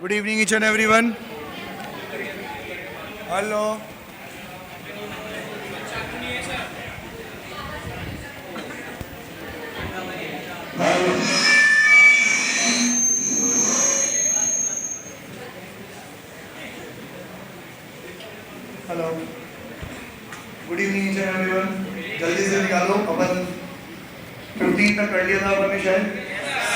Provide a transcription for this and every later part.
Good evening, each and everyone. Hello. Hello, good evening each and everyone. जल्दी से निकालो, अपन 15 तक कर लिया था अपन ने शायद।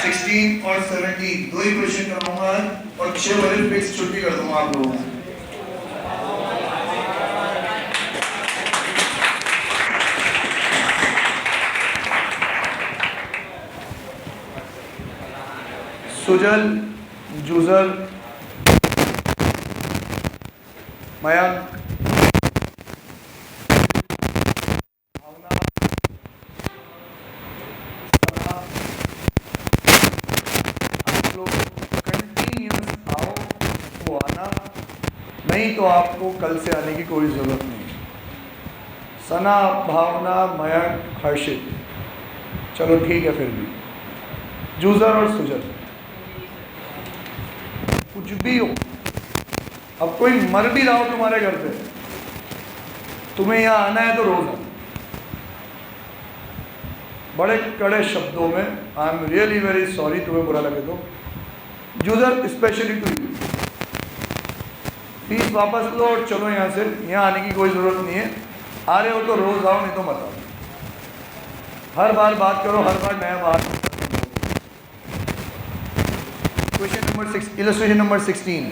16 और 17 दो ही क्वेश्चन कराऊंगा आज और 6 बजे फिक्स छुट्टी कर दूंगा आप लोगों को। सुजल, जूजर, मयंक, नहीं तो आपको कल से आने की कोई ज़रूरत नहीं। सना, भावना, मयंक, हर्षित, चलो ठीक है। फिर भी जूजर और सुजल, कुछ भी हो, अब कोई मर भी रहा हो तुम्हारे घर पे, तुम्हें यहाँ आना है तो रोज आना। बड़े कड़े शब्दों में, I am really very sorry, तुम्हें बुरा लगे तो। जूजर स्पेशली टू यू, फीस वापस लो और चलो यहाँ से। यहाँ आने की कोई ज़रूरत नहीं है। आ रहे हो तो रोज़ आओ, नहीं तो मत आओ। हर बार बात करो, हर बार नया बात। Question number 6, illustration number 16।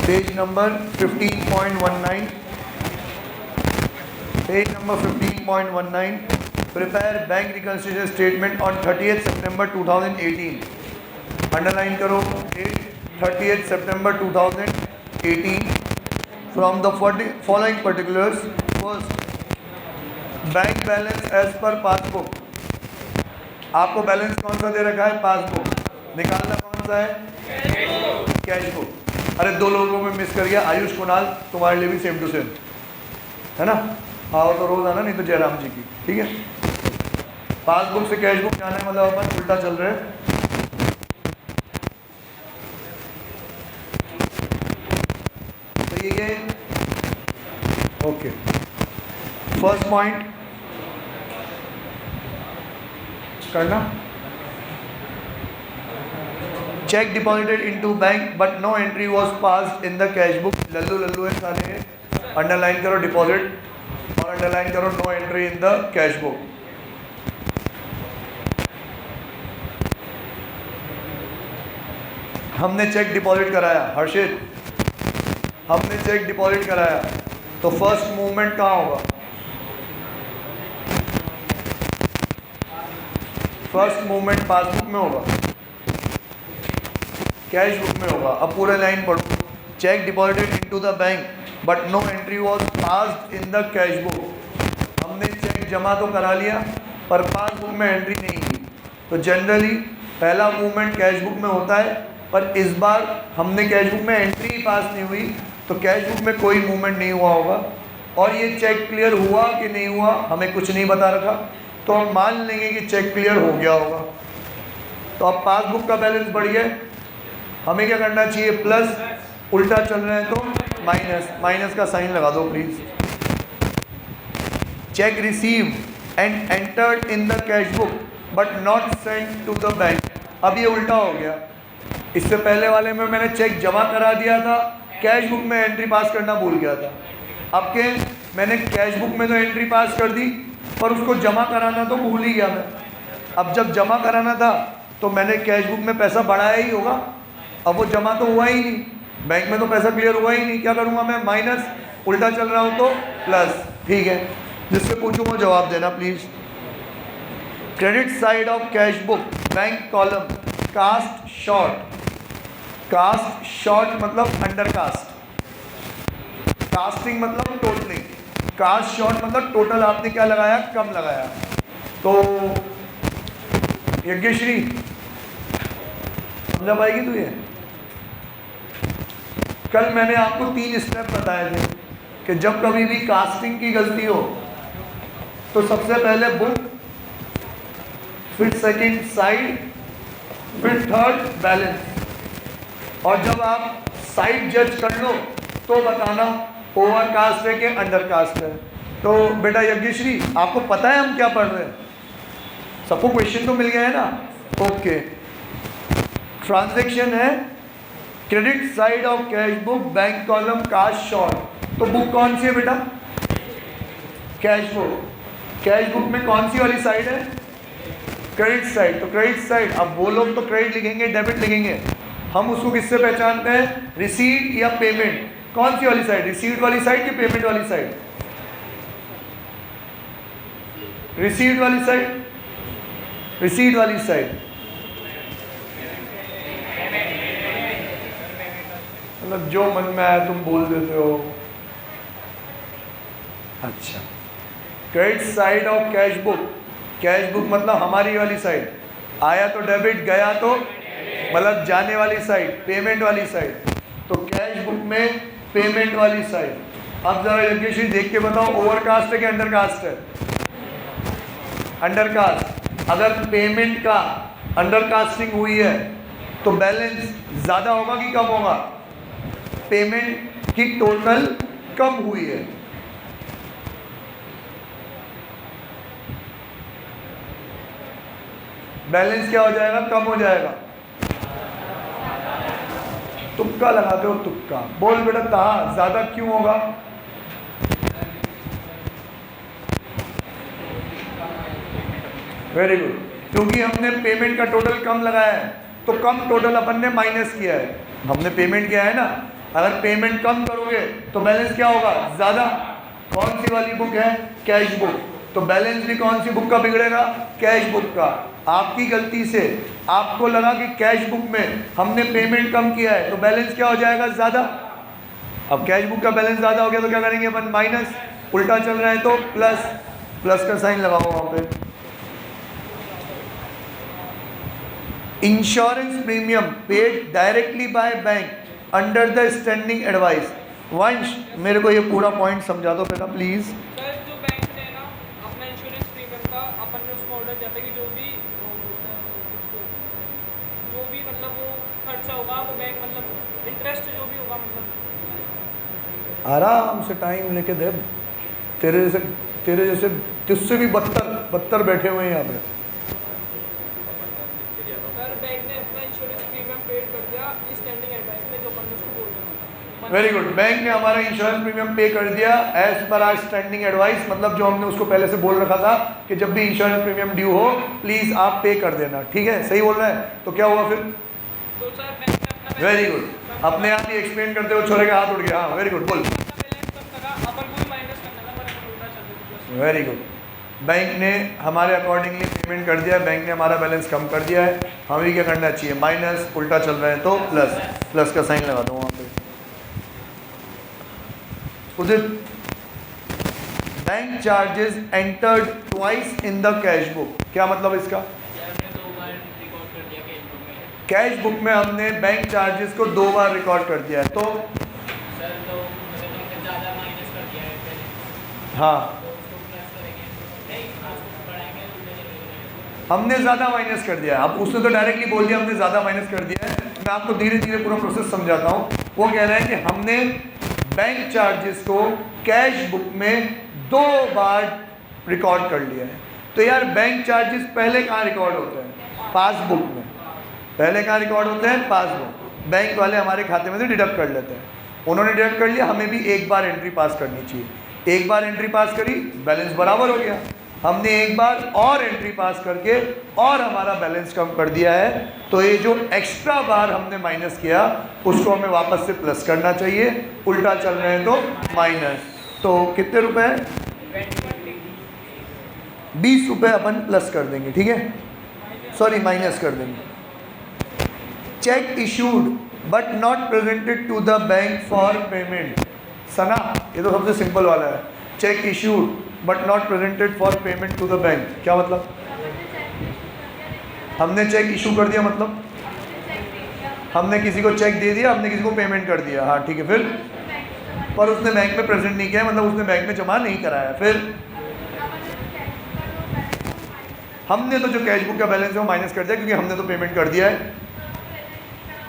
Page number 15.19। Page number 15.19। Prepare bank reconciliation statement on 30th September 2018। Underline करो date 30th September 2018 from the following particulars. First, bank balance as per passbook. आपको बैलेंस कौन सा दे रखा है? पासबुक। निकालना कौन सा है? Cash book. अरे दो लोगों में मिस कर गया, आयुष, कुणाल, तुम्हारे लिए भी सेम टू सेम है ना। आओ तो रोज आना, नहीं तो जयराम जी की, ठीक है। पासबुक से कैश बुक जाने मतलब अपन उल्टा चल रहे हैं। तो ये ओके। फर्स्ट पॉइंट करना, cheque deposited into bank but no entry was passed in the cash book. लल्लू लल्लू है सारे। अंडरलाइन करो डिपॉजिट और अंडरलाइन करो no entry in the cash book. हमने चेक डिपॉजिट कराया, हर्षित, हमने चेक डिपॉजिट कराया, तो फर्स्ट मूवमेंट कहाँ होगा? फर्स्ट मूवमेंट पासबुक में होगा, कैश बुक में होगा। अब पूरे लाइन पढ़ो। Cheque deposited into the bank but no entry was passed in the cash book. हमने चेक जमा तो करा लिया पर पासबुक में एंट्री नहीं की। तो जनरली पहला मूवमेंट कैश बुक में होता है, पर इस बार हमने कैश बुक में एंट्री ही पास नहीं हुई, तो कैश बुक में कोई मूवमेंट नहीं हुआ होगा। और ये चेक क्लियर हुआ कि नहीं हुआ हमें कुछ नहीं बता रखा, तो हम मान लेंगे कि चेक क्लियर हो गया होगा। तो अब पासबुक का बैलेंस बढ़ गया, हमें क्या करना चाहिए? प्लस। उल्टा चल रहे हैं तो माइनस। माइनस का साइन लगा दो please. Cheque receive and entered in the cash book but not sent to the bank. अब ये उल्टा हो गया। इससे पहले वाले में मैंने चेक जमा करा दिया था, कैश बुक में एंट्री पास करना भूल गया था। अब के मैंने कैश बुक में तो एंट्री पास कर दी, पर उसको जमा कराना तो भूल ही गया मैं। अब जब जमा कराना था तो मैंने कैश बुक में पैसा बढ़ाया ही होगा, अब वो जमा तो हुआ ही नहीं, बैंक में तो पैसा क्लियर हुआ ही नहीं। क्या करूँगा मैं? माइनस। उल्टा चल रहा हूँ तो प्लस। ठीक है, जिससे पूछूँ वो जवाब देना please. Credit side of cash book, bank column, cast short. Cast short मतलब अंडर कास्ट। कास्टिंग मतलब टोटलिंग। कास्ट शॉर्ट मतलब टोटल आपने क्या लगाया? कम लगाया। तो यज्ञश्री समझा पाएगी तू ये? कल मैंने आपको 3 स्टेप बताए थे कि जब कभी भी कास्टिंग की गलती हो तो सबसे पहले बुक, फिर सेकंड साइड, फिर थर्ड बैलेंस, और जब आप साइड जज कर लो तो बताना ओवर कास्ट है कि अंडर कास्ट है। तो बेटा यज्ञश्री, आपको पता है हम क्या पढ़ रहे हैं? सबको क्वेश्चन तो मिल गया है ना? ओके। ट्रांजैक्शन है credit side of cash book, bank column, cast short. तो बुक कौन सी है बेटा? Cash book. कैश बुक में कौन सी वाली साइड है? Credit side. तो क्रेडिट साइड, अब वो लोग तो क्रेडिट लिखेंगे, डेबिट लिखेंगे, हम उसको किससे पहचानते हैं? रिसीट या पेमेंट। कौन सी वाली साइड? रिसीट वाली साइड कि पेमेंट वाली साइड? रिसीट वाली साइड। रिसीट वाली साइड मतलब जो मन में आया तुम बोल देते हो। अच्छा, credit side of cash book. Cash book मतलब हमारी वाली साइड, आया तो डेबिट, गया तो मतलब जाने वाली साइड, पेमेंट वाली साइड। तो कैश बुक में पेमेंट वाली साइड। अब जरा यज्ञश्री देख के बताओ, ओवर कास्ट है कि अंडर कास्ट है? Under cast. अगर पेमेंट का अंडर कास्टिंग हुई है तो बैलेंस ज़्यादा होगा कि कम होगा? पेमेंट की टोटल कम हुई है। बैलेंस क्या हो जाएगा? कम हो जाएगा। तुक्का लगाते हो, तुक्का बोल बेटा। कहा ज़्यादा क्यों होगा? वेरी गुड, क्योंकि हमने पेमेंट का टोटल कम लगाया है तो कम टोटल अपन ने माइनस किया है। हमने पेमेंट किया है ना, अगर पेमेंट कम करोगे तो बैलेंस क्या होगा? ज़्यादा। कौन सी वाली बुक है? Cash book. तो बैलेंस भी कौन सी बुक का बिगड़ेगा? कैश बुक का। आपकी गलती से आपको लगा कि कैश बुक में हमने पेमेंट कम किया है तो बैलेंस क्या हो जाएगा? ज़्यादा। अब कैश बुक का बैलेंस ज़्यादा हो गया तो क्या करेंगे अपन? माइनस। उल्टा चल रहा है तो प्लस। प्लस का साइन लगाओ वहाँ पे। Insurance premium paid directly by bank under the standing advice. वंश, मेरे को ये पूरा पॉइंट समझा दो बेटा प्लीज़। सर, जो बैंक ने ना अपना इंश्योरेंस प्रीमियम का अपन ने उसको ऑर्डर किया था कि जो भी मतलब वो खर्चा होगा वो बैंक मतलब इंटरेस्ट जो भी होगा मतलब आराम से टाइम लेके दे। तेरे जैसे तुझसे भी बदतर बैठे हुए हैं यहाँ पे। सर, बैंक ने अपना इंश्योरेंस प्रीमियम पेड कर दिया स्टैंडिंग एडवाइस में, जो अपन ने उसको बोल रहे हैं। वेरी गुड, बैंक ने हमारा इंश्योरेंस प्रीमियम पे कर दिया as per are standing advice, मतलब जो हमने उसको पहले से बोल रखा था कि जब भी इंश्योरेंस प्रीमियम ड्यू हो प्लीज़ आप पे कर देना। ठीक है, सही बोल रहा है। तो क्या हुआ फिर? तो सर बैंक ने अपना वेरी गुड, अपने आप ही एक्सप्लेन करते हो, छोरे का हाथ उठ गया। हाँ वेरी गुड, बोल। बैलेंस कम करा, अपन को भी माइनस करना था, पर अपन उल्टा चल रहे। वेरी गुड, बैंक ने हमारे अकॉर्डिंगली पेमेंट कर दिया, बैंक ने हमारा बैलेंस कम कर दिया है। हमें क्या करना चाहिए? माइनस। उल्टा चल रहा है तो प्लस। प्लस का साइन लगा दो वहाँ पे। Udit, bank charges entered twice in the cash book. क्या मतलब इसका? कैश बुक में हमने बैंक चार्जेस को 2 बार रिकॉर्ड कर दिया है तो हाँ, हमने ज़्यादा माइनस कर दिया है। अब उसने तो डायरेक्टली बोल दिया हमने ज़्यादा माइनस कर दिया है। मैं आपको धीरे धीरे पूरा प्रोसेस समझाता हूँ। वो कह रहा है कि हमने बैंक चार्जेस को कैश बुक में 2 बार रिकॉर्ड कर लिया है। तो यार बैंक चार्जेस पहले कहाँ रिकॉर्ड होते हैं? पासबुक में। पहले कहाँ रिकॉर्ड होते हैं? पासबुक। बैंक वाले हमारे खाते में से डिडक्ट कर लेते हैं। उन्होंने डिडक्ट कर लिया, हमें भी एक बार एंट्री पास करनी चाहिए। एक बार एंट्री पास करी, बैलेंस बराबर हो गया। हमने एक बार और एंट्री पास करके और हमारा बैलेंस कम कर दिया है। तो ये जो एक्स्ट्रा बार हमने माइनस किया उसको हमें वापस से प्लस करना चाहिए। उल्टा चल रहे हैं तो माइनस। तो कितने रुपए? 20 रुपये अपन प्लस कर देंगे। ठीक है, सॉरी माइनस कर देंगे। Cheque issued but not presented to the bank for payment. Sana, ये तो सबसे सिंपल वाला है। Cheque issued but not presented for payment to the bank, क्या मतलब? हमने चेक इशू कर दिया मतलब हमने किसी को चेक दे दिया, हमने किसी को पेमेंट कर दिया, हाँ ठीक है, फिर पर उसने बैंक में प्रेजेंट नहीं किया, मतलब उसने बैंक में जमा नहीं कराया, फिर हमने तो जो कैश बुक का बैलेंस है वो माइनस कर दिया, क्योंकि हमने तो पेमेंट कर दिया है,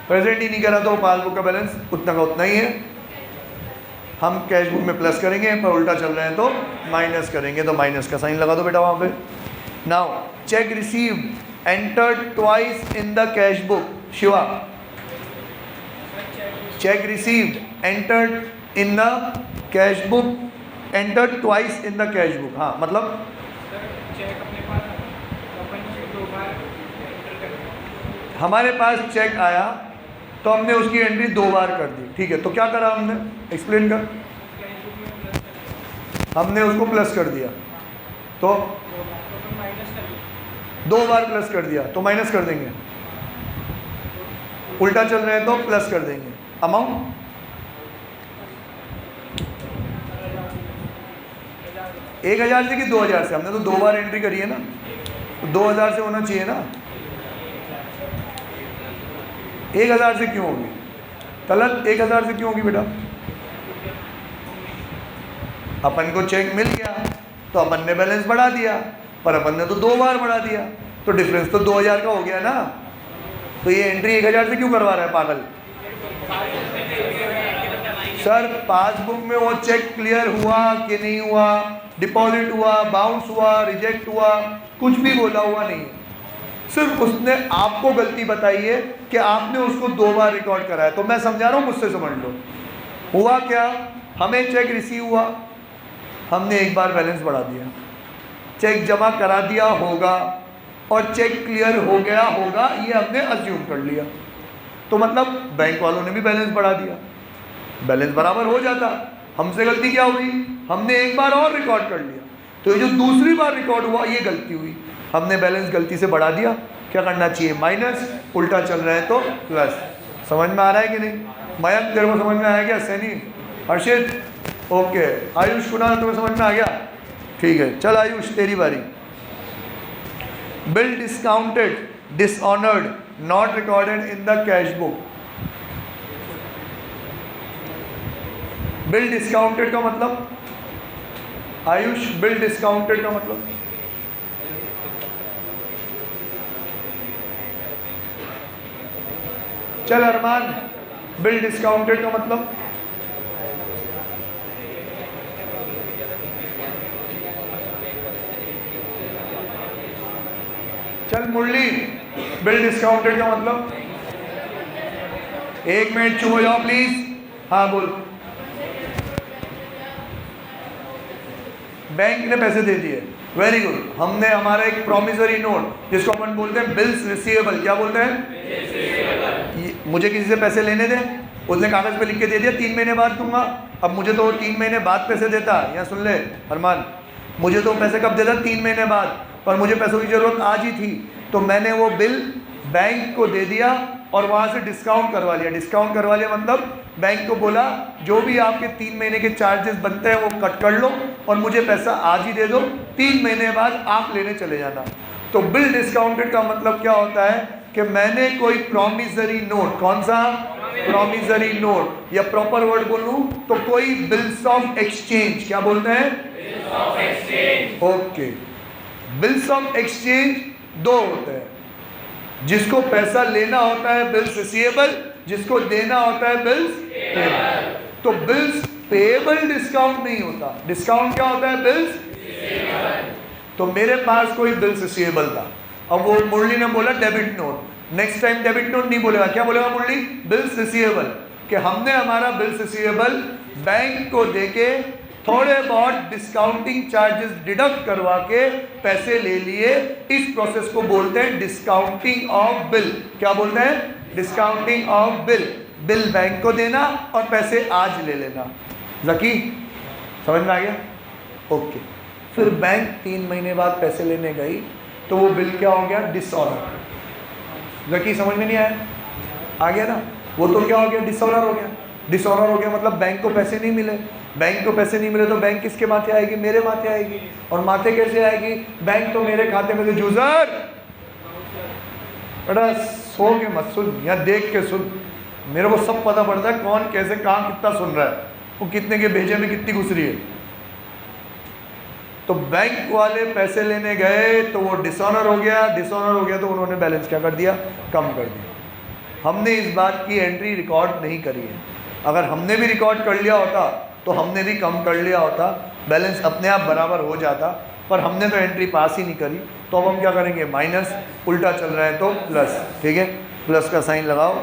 प्रेजेंट ही नहीं करा तो पासबुक का बैलेंस उतना का उतना ही है। हम कैश बुक में प्लस करेंगे, पर उल्टा चल रहे हैं तो माइनस करेंगे, तो माइनस का साइन लगा दो बेटा वहाँ पे। Now check received entered twice in the cash book. Shiva, check received entered in the cash book, entered twice in the cash book, हाँ मतलब हमारे पास चेक आया तो हमने उसकी एंट्री 2 बार कर दी, ठीक है, तो क्या करा हमने, एक्सप्लेन कर। हमने उसको प्लस कर दिया, तो 2 बार प्लस कर दिया तो माइनस कर देंगे, उल्टा चल रहे हैं तो प्लस कर देंगे। अमाउंट 1000 से कि 2000 से, हमने तो 2 बार एंट्री करी है ना, तो 2000 से होना चाहिए ना, 1000 से क्यों होगी गलत, 1000 से क्यों होगी बेटा, अपन को चेक मिल गया तो अपन ने बैलेंस बढ़ा दिया, पर अपन ने तो 2 बार बढ़ा दिया, तो डिफरेंस तो 2000 का हो गया ना, तो ये एंट्री 1000 से क्यों करवा रहा है पागल। सर पासबुक में वो चेक क्लियर हुआ कि नहीं हुआ, डिपॉजिट हुआ, बाउंस हुआ, रिजेक्ट हुआ, कुछ भी बोला हुआ नहीं, सिर्फ उसने आपको गलती बताई है कि आपने उसको 2 बार रिकॉर्ड कराया, तो मैं समझा रहा हूँ, मुझसे समझ लो। हुआ क्या, हमें चेक रिसीव हुआ, हमने 1 बार बैलेंस बढ़ा दिया, चेक जमा करा दिया होगा और चेक क्लियर हो गया होगा, ये हमने अज्यूम कर लिया, तो मतलब बैंक वालों ने भी बैलेंस बढ़ा दिया, बैलेंस बराबर हो जाता। हमसे गलती क्या हुई, हमने 1 बार और रिकॉर्ड कर लिया, तो ये जो दूसरी बार रिकॉर्ड हुआ ये गलती हुई, हमने बैलेंस गलती से बढ़ा दिया, क्या करना चाहिए माइनस, उल्टा चल रहा है तो प्लस। समझ में आ रहा है कि नहीं, मयंक तेरे को समझ में आया क्या, सैनी, हर्षित, ओके, आयुष, कुणाल तुम्हें समझ में आ गया, ठीक है, चल आयुष तेरी बारी। Bill discounted, dishonoured, not recorded in the cash book. Bill discounted का मतलब, आयुष बिल डिस्काउंटेड का मतलब, चल अरमान बिल डिस्काउंटेड का मतलब, चल मुरली बिल डिस्काउंटेड का मतलब, 1 मिनट चुप हो जाओ प्लीज, हाँ बोल। बैंक ने पैसे दे दिए, वेरी गुड, हमने हमारा एक प्रॉमिसरी नोट जिसको अपन बोलते हैं बिल्स रिसीवेबल, क्या बोलते हैं, मुझे किसी से पैसे लेने दे, उसने कागज़ पे लिख के दे दिया 3 महीने बाद दूंगा, अब मुझे तो 3 महीने बाद पैसे देता, यहाँ सुन ले अरमान, मुझे तो पैसे कब देता, 3 महीने बाद, पर मुझे पैसों की ज़रूरत आज ही थी, तो मैंने वो बिल बैंक को दे दिया और वहाँ से डिस्काउंट करवा लिया। डिस्काउंट करवा लिया मतलब बैंक को बोला जो भी आपके 3 महीने के चार्जेस बनते हैं वो कट कर लो और मुझे पैसा आज ही दे दो, 3 महीने बाद आप लेने चले जाना। तो बिल डिस्काउंटेड का मतलब क्या होता है कि मैंने कोई प्रॉमिसरी नोट, कौन सा प्रॉमिसरी नोट, या प्रॉपर वर्ड बोलूं तो कोई बिल्स ऑफ एक्सचेंज, क्या बोलते हैं, ओके, बिल्स ऑफ एक्सचेंज 2 होते हैं, जिसको पैसा लेना होता है बिल्स रिसीवेबल, जिसको देना होता है बिल्स पेएबल। तो बिल्स पेएबल डिस्काउंट नहीं होता, डिस्काउंट क्या होता है, बिल्स रिसीवेबल। तो मेरे पास कोई बिल्स रिसीवेबल था, अब वो मुरली ने बोला debit note, next time debit note नहीं बोलेगा, क्या बोलेगा मुरली, बिल्स रिसीवेबल, कि हमने हमारा बिल्स रिसीवेबल बैंक को देके थोड़े बहुत डिस्काउंटिंग चार्जेस डिडक्ट करवा के पैसे ले लिए, इस प्रोसेस को बोलते हैं डिस्काउंटिंग ऑफ बिल। क्या बोलते हैं, discounting of bill, bill bank को देना और पैसे आज ले लेना। जकी समझ में आ गया, ओके। फिर बैंक 3 महीने बाद पैसे लेने गई तो वो बिल क्या हो गया, डिसऑनर। जकी समझ में नहीं आया, आ गया ना, वो तो क्या हो गया, डिसऑनर हो गया। डिसऑनर हो गया मतलब बैंक को पैसे नहीं मिले, बैंक को पैसे नहीं मिले तो बैंक किसके माथे आएगी, मेरे माथे आएगी। और माथे कैसे आएगी, बैंक तो मेरे खाते में से यूजर बेटा सो के मत सुन या देख के सुन, मेरे को सब पता पड़ता है कौन कैसे कहाँ कितना सुन रहा है, वो कितने के भेजे में कितनी घुस रही है। तो बैंक वाले पैसे लेने गए तो वो डिसऑनर हो गया, डिसऑनर हो गया तो उन्होंने बैलेंस क्या कर दिया, कम कर दिया। हमने इस बात की एंट्री रिकॉर्ड नहीं करी है, अगर हमने भी रिकॉर्ड कर लिया होता तो हमने भी कम कर लिया होता, बैलेंस अपने आप बराबर हो जाता, पर हमने तो एंट्री पास ही नहीं करी। तो अब हम क्या करेंगे, माइनस, उल्टा चल रहा है तो प्लस, ठीक है, प्लस का साइन लगाओ,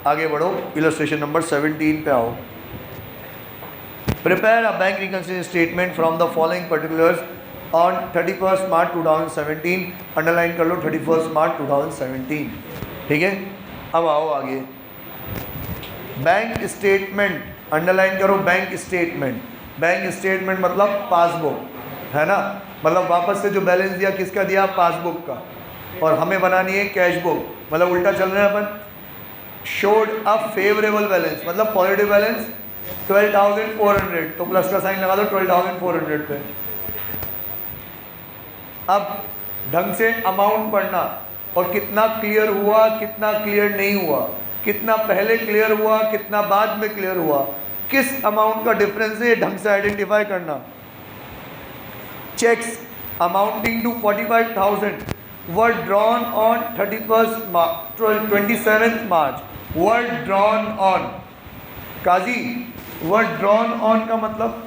आगे बढ़ो, इलस्ट्रेशन नंबर 17 पे आओ। Prepare a bank reconciliation statement from the following particulars on 31 March 2017, underline कर लो 31 मार्च 2017, ठीक है। अब आओ आगे, बैंक स्टेटमेंट, अंडरलाइन करो बैंक स्टेटमेंट। बैंक स्टेटमेंट मतलब पासबुक, है ना, मतलब वापस से जो बैलेंस दिया किसका दिया, पासबुक का, और हमें बनानी है कैश बुक, मतलब उल्टा चल रहे हैं अपन। शोड अ फेवरेबल बैलेंस मतलब पॉजिटिव बैलेंस 12,400, तो प्लस का साइन लगा दो 12,400 पे। अब ढंग से अमाउंट पढ़ना, और कितना क्लियर हुआ कितना क्लियर नहीं हुआ, कितना पहले क्लियर हुआ कितना बाद में क्लियर हुआ, किस अमाउंट का डिफरेंस है ढंग से आइडेंटिफाई करना। Cheques amounting to 45,000 were drawn on 27th March, were drawn on, काजी were drawn on का मतलब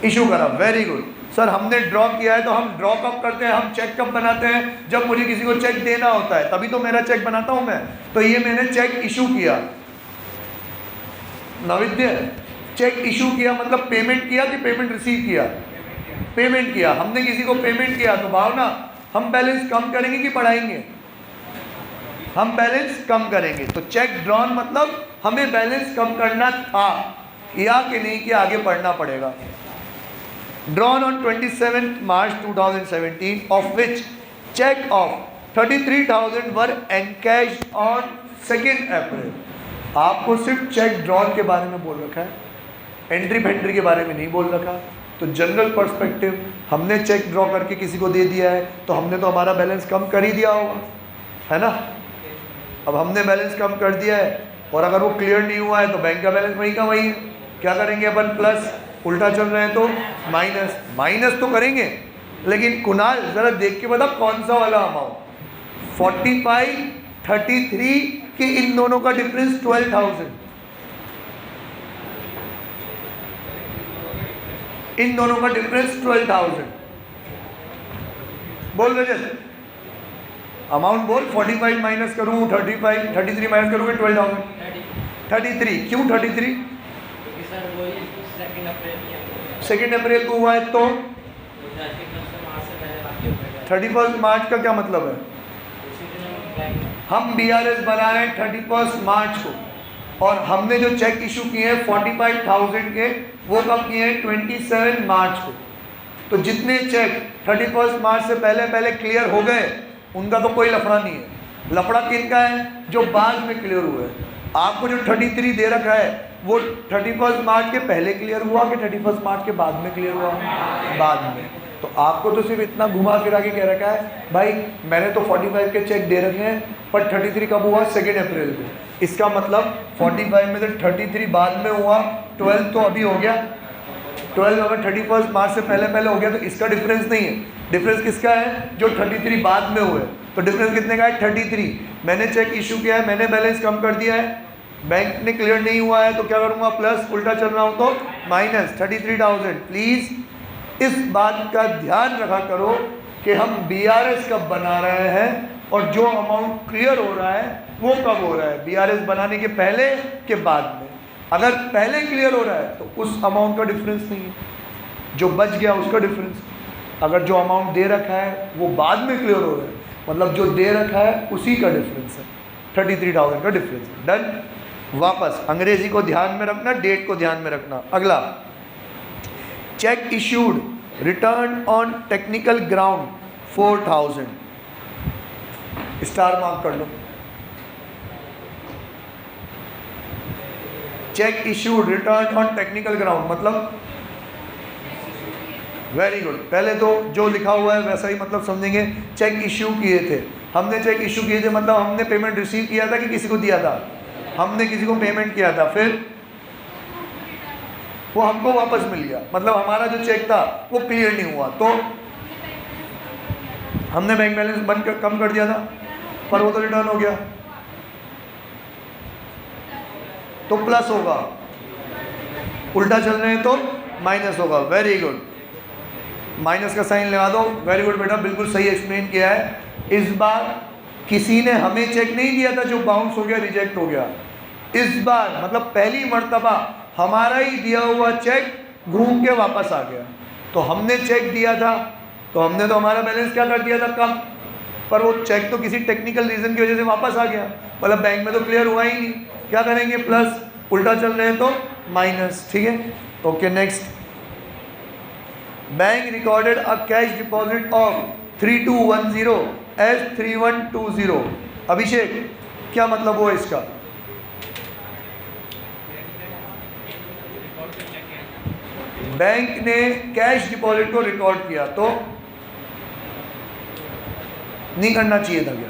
इशू करा, वेरी गुड सर, हमने ड्रॉ किया है। तो हम ड्रॉ कब करते हैं, हम चेक कब बनाते हैं, जब मुझे किसी को चेक देना होता है, तभी तो मेरा चेक बनाता हूं मैं। तो ये मैंने चेक इशू किया, नविद्य चेक इशू किया मतलब पेमेंट किया कि पेमेंट रिसीव किया, पेमेंट किया। हमने किसी को पेमेंट किया तो भावना हम बैलेंस कम करेंगे कि बढ़ाएंगे, हम बैलेंस कम करेंगे। तो चेक ड्रॉन मतलब हमें बैलेंस कम करना था या कि नहीं कि आगे पढ़ना पड़ेगा। drawn on 27th March 2017, of which check of 33,000 were encashed on 2nd April। आपको सिर्फ चेक ड्रॉन के बारे में बोल रखा है, एंट्री पेंट्री के बारे में नहीं बोल रखा। तो जनरल पर्सपेक्टिव, हमने चेक ड्रॉ करके किसी को दे दिया है तो हमने तो हमारा बैलेंस कम कर ही दिया होगा, है ना। अब हमने बैलेंस कम कर दिया है और अगर वो क्लियर नहीं हुआ है तो बैंक का बैलेंस वही का वही है। क्या करेंगे अपन, प्लस, उल्टा चल रहे हैं तो माइनस, माइनस तो करेंगे, लेकिन कुणाल जरा देख के बता कौन सा वाला अमाउंट, 45, 33 कि इन दोनों का डिफरेंस 12,000, इन दोनों का डिफरेंस 12,000। बोल रजत, अमाउंट बोल, 45 माइनस करूँ 35, 33 माइनस करूँगा 12,000, 33। क्यों 33? 2 अप्रैल को हुआ है तो 31 मार्च का क्या मतलब है, हम BRS बना रहे हैं 31 मार्च को, और हमने जो चेक इशू किए हैं 45,000 के, वो कब किए हैं, 27 मार्च को। तो जितने चेक 31 मार्च से पहले पहले क्लियर हो गए उनका तो कोई लफड़ा नहीं है। लफड़ा किनका है, जो बाद में क्लियर हुए। आपको जो 33 दे रखा है वो 31 मार्च के पहले क्लियर हुआ कि 31 मार्च के बाद में क्लियर हुआ, बाद में। तो आपको तो सिर्फ इतना घुमा फिरा के कह रखा है भाई मैंने तो 45 के चेक दे रखे हैं, पर 33 कब हुआ, 2 अप्रैल को। इसका मतलब 45 में से 33 बाद में हुआ, 12 तो अभी हो गया, 12 अगर 31 मार्च से पहले पहले हो गया तो इसका डिफरेंस नहीं है। डिफरेंस किसका है, जो 33 बाद में हुए। तो डिफरेंस कितने का है, 33। मैंने चेक इशू किया है, मैंने बैलेंस कम कर दिया है, बैंक ने क्लियर नहीं हुआ है तो क्या करूँगा, प्लस, उल्टा चल रहा हूँ तो माइनस 33,000। प्लीज़ इस बात का ध्यान रखा करो कि हम BRS कब बना रहे हैं और जो अमाउंट क्लियर हो रहा है वो कब हो रहा है, BRS बनाने के पहले के बाद में। अगर पहले क्लियर हो रहा है तो उस अमाउंट का डिफरेंस नहीं है, जो बच गया उसका डिफरेंस। अगर जो अमाउंट दे रखा है वो बाद में क्लियर हो रहा है, मतलब जो दे रखा है उसी का डिफरेंस है, 33,000 का डिफरेंस है। डन। वापस अंग्रेजी को ध्यान में रखना, डेट को ध्यान में रखना। अगला, cheque issued return on technical ground 4,000, star mark कर लो। Cheque issued return on technical ground मतलब वेरी गुड। पहले तो जो लिखा हुआ है वैसा ही मतलब समझेंगे। चेक इश्यू किए थे, हमने चेक इश्यू किए थे मतलब हमने पेमेंट रिसीव किया था कि किसी को दिया था? हमने किसी को पेमेंट किया था, फिर वो हमको वापस मिल गया, मतलब हमारा जो चेक था वो क्लियर नहीं हुआ, तो हमने बैंक बैलेंस बंद कर कम कर दिया था, पर वो तो रिटर्न हो गया, तो प्लस होगा। उल्टा चल रहे हैं तो माइनस होगा। वेरी गुड, माइनस का साइन लगा दो। वेरी गुड बेटा, बिल्कुल सही एक्सप्लेन किया है। इस बार किसी ने हमें चेक नहीं दिया था जो बाउंस हो गया, रिजेक्ट हो गया। इस बार मतलब पहली मर्तबा हमारा ही दिया हुआ चेक घूम के वापस आ गया। तो हमने चेक दिया था तो हमने तो हमारा बैलेंस क्या कर दिया था, कम, पर वो चेक तो किसी टेक्निकल रीज़न की वजह से वापस आ गया, मतलब बैंक में तो क्लियर हुआ ही नहीं। क्या करेंगे, प्लस। उल्टा चल रहे हैं तो माइनस। ठीक है, okay next. Bank recorded a cash deposit of 3210 as 3120। Abhishek, क्या मतलब हुआ इसका? बैंक ने कैश डिपॉजिट को रिकॉर्ड किया तो नहीं करना चाहिए था क्या?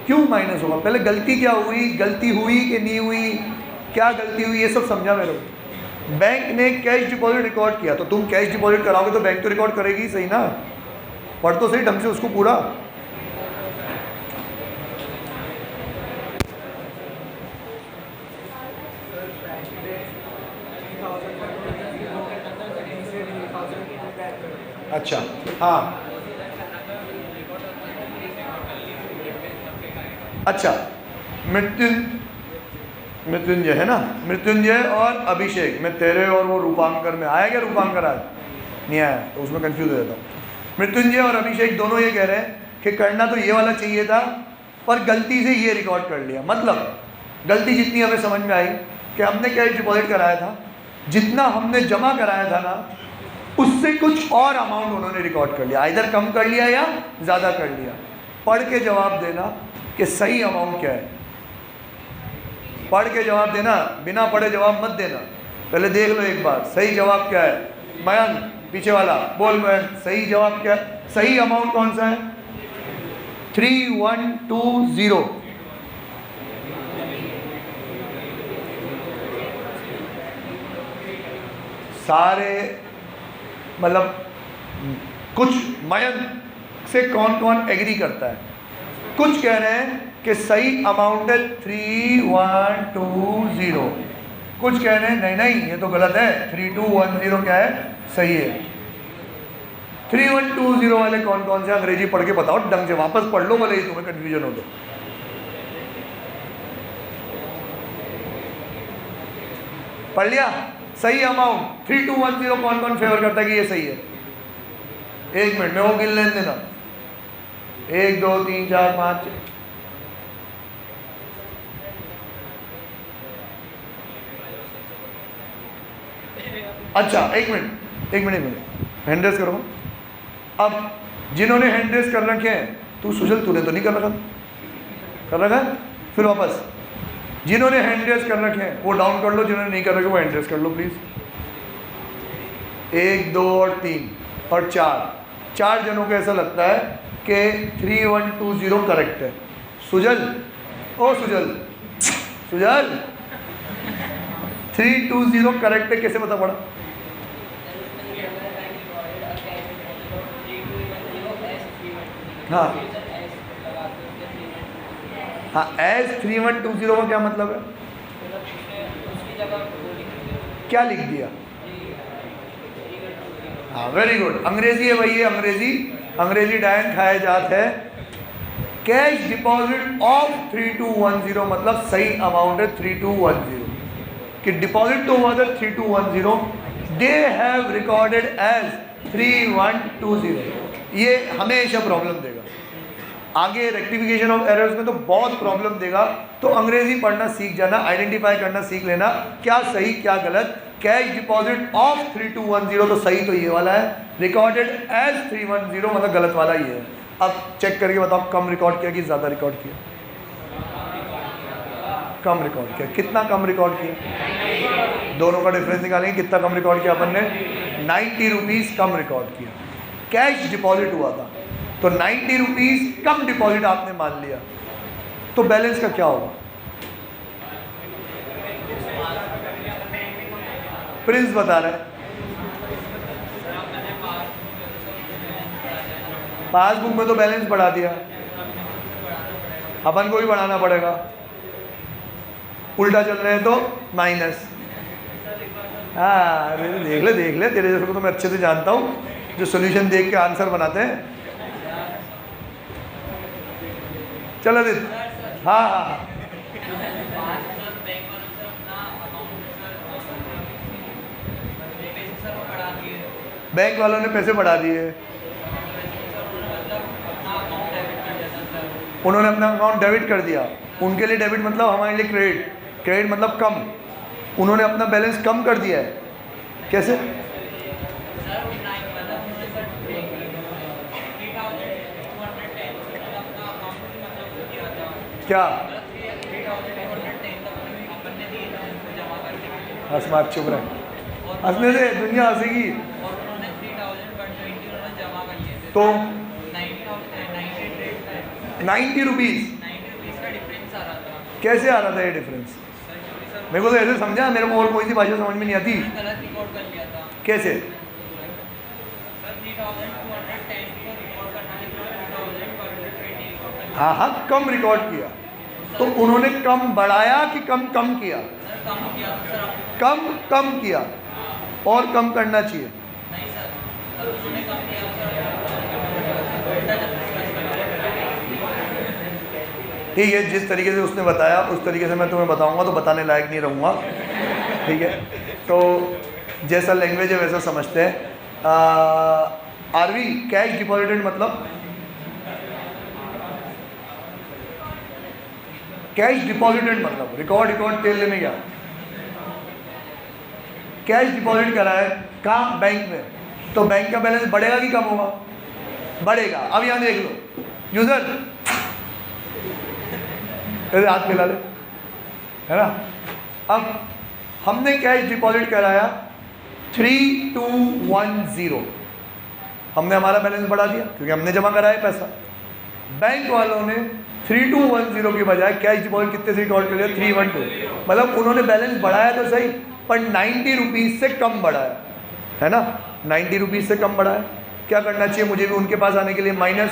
क्यों माइनस होगा? पहले गलती क्या हुई, गलती हुई कि नहीं हुई, क्या गलती हुई, ये सब समझा मेरे को। बैंक ने कैश डिपॉजिट रिकॉर्ड किया तो तुम कैश डिपॉजिट कराओगे तो बैंक तो रिकॉर्ड करेगी, सही ना? पढ़ तो सही ढंग से उसको पूरा। अच्छा, हाँ, अच्छा, मृत्युंजय है ना, मृत्युंजय और अभिषेक में तेरे और वो रूपांकर में आया क्या? रूपांकर आज नहीं आया तो उसमें कंफ्यूज हो जाता हूँ। मृत्युंजय और अभिषेक दोनों ये कह रहे हैं कि करना तो ये वाला चाहिए था पर गलती से ये रिकॉर्ड कर लिया। मतलब गलती जितनी हमें समझ में आई कि हमने कैश डिपॉजिट कराया था, जितना हमने जमा कराया था ना उससे कुछ और अमाउंट उन्होंने रिकॉर्ड कर लिया, इधर कम कर लिया या ज़्यादा कर लिया। पढ़ के जवाब देना कि सही अमाउंट क्या है, पढ़ के जवाब देना, बिना पढ़े जवाब मत देना। पहले देख लो एक बार सही जवाब क्या है। मयंक पीछे वाला बोल, मयंक सही जवाब क्या है? सही अमाउंट कौन सा है? 3120। सारे मतलब कुछ मयंक से कौन कौन एग्री करता है? कुछ कह रहे हैं कि सही अमाउंट है 3120, कुछ कह रहे हैं नहीं नहीं ये तो गलत है, 3210 क्या है, सही है। 3120 वाले कौन कौन से? अंग्रेजी पढ़ के बताओ ढंग से, वापस पढ़ लो भले ही तुम्हें कंफ्यूजन हो तो। पढ़ लिया? सही अमाउंट 3210 कौन कौन फेवर करता है कि ये सही है? एक मिनट में वो गिन लेने देना, 1 2 3 4 5। अच्छा एक मिनट हैंड रेस करो। अब जिन्होंने हैंड रेस कर रखे हैं, तू सुजल तूने तो नहीं कर रखा? कर रखा है? फिर वापस। जिन्होंने हैंड रेस कर रखे हैं वो डाउन कर लो, जिन्होंने नहीं कर रखे वो हैंड रेस कर लो प्लीज़। 1 2 और 3 और 4 जनों को ऐसा लगता है कि 3120 करेक्ट है। सुजल, ओ सुजल 320 करेक्ट है, कैसे पता पड़ा? हाँ हाँ, एज 3120 का क्या मतलब है? क्या लिख दिया? हाँ वेरी गुड, अंग्रेजी है भाई, ये अंग्रेजी डायन खाया जात है। कैश डिपॉजिट ऑफ 3210 मतलब सही अमाउंट है 3210, कि डिपॉजिट तो हुआ था 3210, दे हैव रिकॉर्डेड एज 3120। ये हमेशा प्रॉब्लम देगा आगे, रेक्टिफिकेशन ऑफ एरर्स में तो बहुत प्रॉब्लम देगा। तो अंग्रेजी पढ़ना सीख जाना, आइडेंटिफाई करना सीख लेना क्या सही क्या गलत। कैश डिपॉजिट ऑफ 3210 तो सही तो ये वाला है, रिकॉर्डेड एज 310 मतलब गलत वाला ये है। अब चेक करके बताओ कम रिकॉर्ड किया कि ज़्यादा रिकॉर्ड किया? कम रिकॉर्ड किया। कितना कम रिकॉर्ड किया? दोनों का डिफरेंस निकालेंगे, कितना कम रिकॉर्ड किया अपन ने, 90 रुपीज़ कम रिकॉर्ड किया। कैश डिपॉजिट हुआ था तो 90 रुपीज़ कम डिपॉजिट आपने मान लिया, तो बैलेंस का क्या होगा? प्रिंस बता रहे हैं, पासबुक में तो बैलेंस बढ़ा दिया, अपन को भी बढ़ाना पड़ेगा, उल्टा चल रहे हैं तो माइनस। हाँ देख ले तेरे जैसे को तो मैं अच्छे से जानता हूँ, जो सॉल्यूशन देख के आंसर बनाते हैं। चलो दिल, हाँ बैंक वालों ने पैसे बढ़ा दिए, उन्होंने अपना अकाउंट डेबिट कर दिया। उनके लिए डेबिट मतलब हमारे लिए क्रेडिट, क्रेडिट मतलब कम, उन्होंने अपना बैलेंस कम कर दिया है। कैसे? क्या हंसमात चुप रहे, हंसने से दुनिया हंसेगी। तो 90 रुपीज़ कैसे आ रहा था ये डिफरेंस? मेरे को तो ऐसे समझा, मेरे को और कोई सी भाषा समझ में नहीं आती। कैसे? हाँ कम रिकॉर्ड किया, तो उन्होंने कम बढ़ाया कि कम किया? कम किया, और कम करना चाहिए। ठीक है, जिस तरीके से उसने बताया उस तरीके से मैं तुम्हें बताऊंगा, तो बताने लायक नहीं रहूँगा। ठीक है, तो जैसा लैंग्वेज है वैसा समझते हैं। आरवी कैश डिपॉजिटेड मतलब, कैश डिपॉजिटेड मतलब रिकॉर्ड तेल लेने गया, कैश डिपॉजिट करा है कहाँ? बैंक में। तो बैंक का बैलेंस बढ़ेगा कि कम होगा? बढ़ेगा। अब यहाँ देख लो, यूजर हाथ मिला ले, है ना। अब हमने कैश डिपॉजिट कराया 3210, हमने हमारा बैलेंस बढ़ा दिया क्योंकि हमने जमा कराया पैसा। बैंक वालों ने 3210 की बजाय कैश डिपॉजिट कितने से रिकॉर्ड कर लिया? 312। मतलब उन्होंने बैलेंस बढ़ाया तो सही, पर 90 रुपीज़ से कम बढ़ाया, है ना। 90 रुपीज़ से कम बढ़ाया। क्या करना चाहिए मुझे भी उनके पास आने के लिए? माइनस,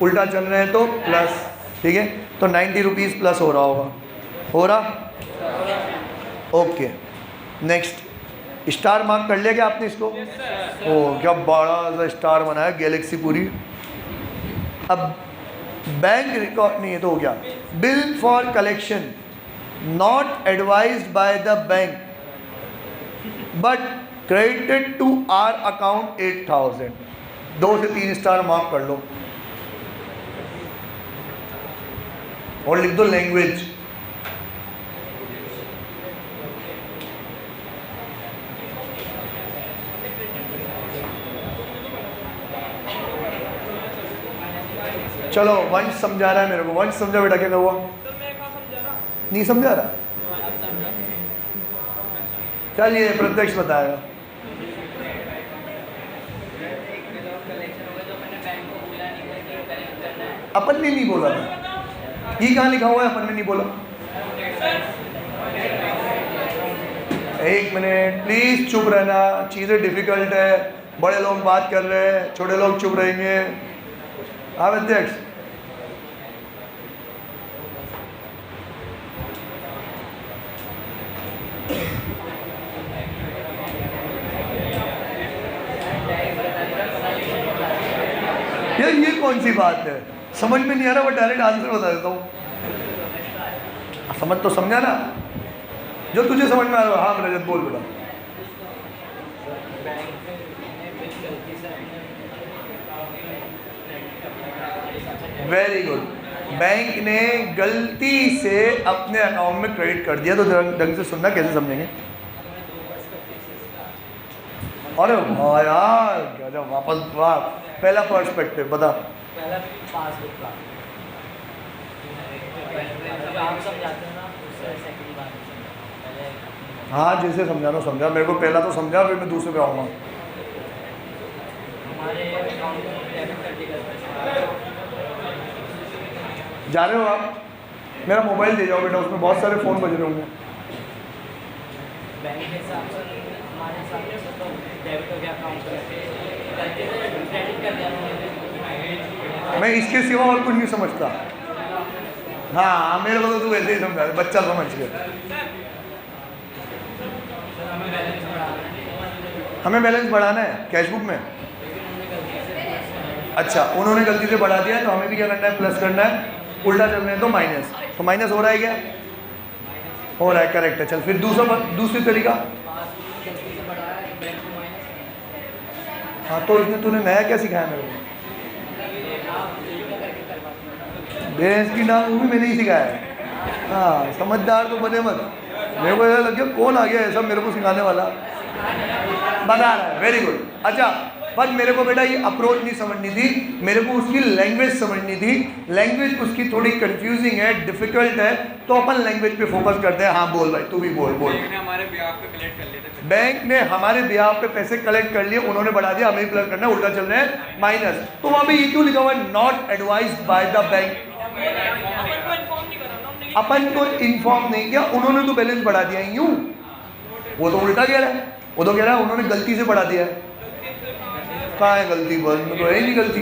उल्टा चल रहे हैं तो प्लस। ठीक है, तो 90 रुपीज़ प्लस हो रहा होगा, हो रहा? ओके, नेक्स्ट स्टार मार्क कर लिया क्या आपने इसको? ओ क्या बड़ा सा स्टार बनाया, गैलेक्सी पूरी। अब बैंक रिकॉर्ड नहीं है तो हो गया, bill for collection not advised by the bank but credited to our account 8000। 2 से 3 स्टार मार्क कर लो और लिख दो लैंग्वेज। चलो वंश समझा रहा है मेरे को, वंश समझा बेटा क्या हुआ? नहीं समझा रहा, चलिए प्रत्यक्ष बताएगा। अपन ने नहीं बोला था, ये कहाँ लिखा हुआ है? अपन ने नहीं बोला। एक मिनट प्लीज चुप रहना, चीज़ें डिफिकल्ट है, बड़े लोग बात कर रहे हैं, छोटे लोग चुप रहेंगे। हाँ अध्यक्ष, यार ये कौन सी बात है? समझ में नहीं आ रहा, वो डायरेक्ट आंसर बता देता हूँ। समझ तो समझा ना, जो तुझे समझ में आ रहा है। हाँ रजत बोल बेटा। वेरी गुड, बैंक ने गलती से अपने अकाउंट में क्रेडिट कर दिया। तो ढंग से सुनना, कैसे समझेंगे? अरे वाह यार, क्या वापस वाह, पहला पर्सपेक्टिव बता। पहला पासबुक का आप सब जाते हैं ना, उससे सेकंड बार पहले हाँ जैसे समझाना समझा, मेरे को पहला तो समझा, फिर मैं दूसरे पे आऊँगा। हमारे अकाउंट में डेबिट कर दिया जा रहे हो आप? मेरा मोबाइल दे जाओ बेटा, उसमें बहुत सारे फ़ोन बज रहे होंगे। बैंक के हिसाब से हमारे हिसाब से तो डेबिट हो गया अकाउंट पे, गलती से क्रेडिट कर दिया उन्होंने। मैं इसके सिवा और कुछ नहीं समझता। हाँ मेरे को तो तू वैसे ही समझा दे, बच्चा समझ गया। सर हमें बैलेंस बढ़ाना है, हमें बैलेंस बढ़ाना है कैशबुक में। अच्छा उन्होंने गलती से बढ़ा दिया, तो हमें भी क्या करना है? प्लस करना है। उल्टा चलना है तो माइनस, तो माइनस हो रहा है क्या? हो रहा है, करेक्ट है। चल फिर दूसरी तरीका। गलती से बढ़ाया है बैंक को माइनस। हाँ तो इसमें तूने नया क्या सिखाया मेरे को? भैंस की नाम वो भी मैंने ही सिखाया है। हाँ समझदार तो बने मत, मेरे को ऐसा लग गया कौन आ गया ऐसा मेरे को सिखाने वाला, बता रहा है। Very good. अच्छा बस मेरे को बेटा ये अप्रोच नहीं समझनी थी, मेरे को उसकी लैंग्वेज समझनी थी। लैंग्वेज उसकी थोड़ी कंफ्यूजिंग है, डिफिकल्ट है, तो अपन लैंग्वेज पे फोकस करते हैं। हाँ बोल भाई, तू भी बोल। बैंक ने हमारे ब्याह पे कलेक्ट कर लिए थे। बैंक ने हमारे ब्याह पे पैसे कलेक्ट कर लिए, उन्होंने बढ़ा दिया, हमें प्लस करना है, उल्टा चल रहे हैं माइनस। तो वहां पे ये क्यों लिखा हुआ है? Not advised by the bank. अपन को इन्फॉर्म नहीं किया, उन्होंने तो बैलेंस बढ़ा दिया यूं। वो तो उल्टा कह रहा है, वो तो कह रहा है उन्होंने गलती से बढ़ा दिया है। कहाँ है गलती? बस में तो है ही नहीं गलती।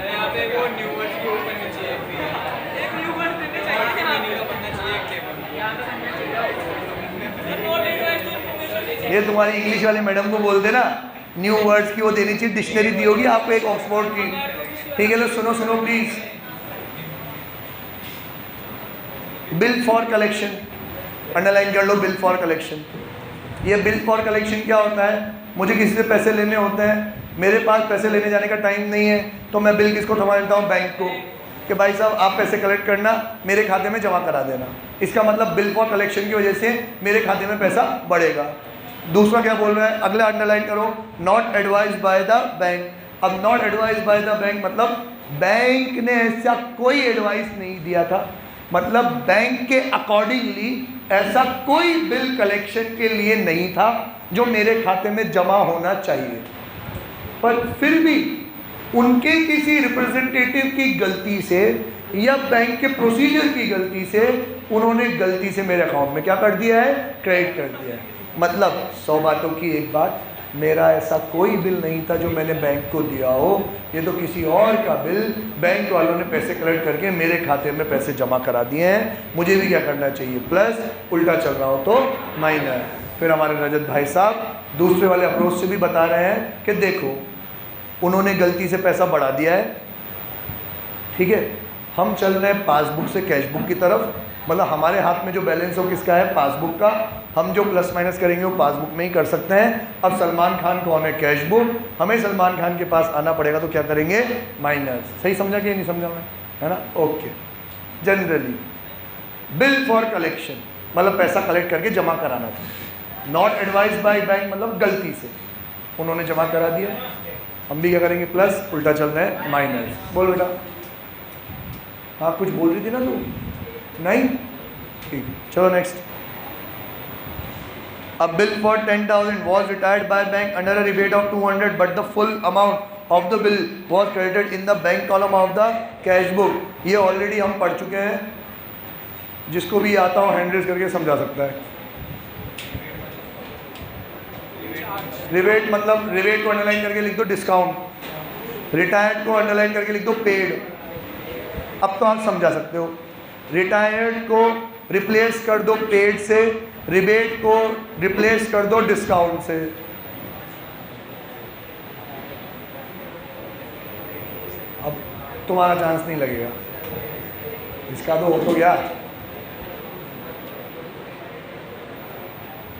यहाँ पे वो न्यू वर्ड की वो बननी चाहिए, एक न्यू वर्ड देने चाहिए, मीनिंग का बनना चाहिए एक टेबल। ये तुम्हारी इंग्लिश वाले मैडम को बोल देना, न्यू वर्ड्स की वो देनी चाहिए, डिक्शनरी दी होगी आपको एक ऑक्सफोर्ड की। ठीक है, लो सुनो please. Bill for collection, underline कर लो, बिल फॉर कलेक्शन। ये बिल फॉर कलेक्शन क्या होता है? मुझे किसी से पैसे लेने होते हैं, मेरे पास पैसे लेने जाने का टाइम नहीं है, तो मैं बिल किसको थमा देता हूँ? बैंक को, कि भाई साहब आप पैसे कलेक्ट करना, मेरे खाते में जमा करा देना। इसका मतलब बिल फॉर कलेक्शन की वजह से मेरे खाते में पैसा बढ़ेगा। दूसरा क्या बोल रहा है? अगला अंडरलाइन करो, not advised by the bank. अब not advised by the bank मतलब बैंक ने ऐसा कोई एडवाइस नहीं दिया था, मतलब बैंक के अकॉर्डिंगली ऐसा कोई बिल कलेक्शन के लिए नहीं था जो मेरे खाते में जमा होना चाहिए। पर फिर भी उनके किसी रिप्रेजेंटेटिव की गलती से या बैंक के प्रोसीजर की गलती से उन्होंने गलती से मेरे अकाउंट में क्या कर दिया है? क्रेडिट कर दिया है। मतलब 100 बातों की एक बात, मेरा ऐसा कोई बिल नहीं था जो मैंने बैंक को दिया हो, ये तो किसी और का बिल, बैंक वालों ने पैसे कलेक्ट करके मेरे खाते में पैसे जमा करा दिए हैं। मुझे भी क्या करना चाहिए? प्लस, उल्टा चल रहा हो तो माइनस। फिर हमारे रजत भाई साहब दूसरे वाले अप्रोच से भी बता रहे हैं कि देखो उन्होंने गलती से पैसा बढ़ा दिया है, ठीक है, हम चल रहे हैं पासबुक से कैशबुक की तरफ, मतलब हमारे हाथ में जो बैलेंस हो किसका है? पासबुक का। हम जो प्लस माइनस करेंगे वो पासबुक में ही कर सकते हैं। अब सलमान खान कौन है? कैशबुक। हमें सलमान खान के पास आना पड़ेगा तो क्या करेंगे? माइनस। सही समझा कि नहीं समझा मैं? है ना? Okay. Generally bill for collection मतलब पैसा कलेक्ट करके जमा कराना था। नॉट एडवाइज बाय बैंक मतलब गलती से उन्होंने जमा करा दिया, हम भी क्या करेंगे? प्लस, उल्टा चल रहा है माइनस। बोल बेटा। हाँ कुछ बोल रही थी ना तू? नहीं? ठीक, चलो next. A bill for 10,000 was retired by bank under a rebate of 200, but the full amount of the bill was credited in the bank column of the cash book. ये ऑलरेडी हम पढ़ चुके हैं, जिसको भी आता हो हैंड रेज करके समझा सकता है। रिबेट मतलब रिबेट को अंडरलाइन करके लिख दो डिस्काउंट, रिटायर्ड को अंडरलाइन करके लिख दो पेड। अब तो आप समझा सकते हो। रिटायर्ड को रिप्लेस कर दो पेड से, रिबेट को रिप्लेस कर दो डिस्काउंट से। अब तुम्हारा चांस नहीं लगेगा, इसका तो हो तो गया।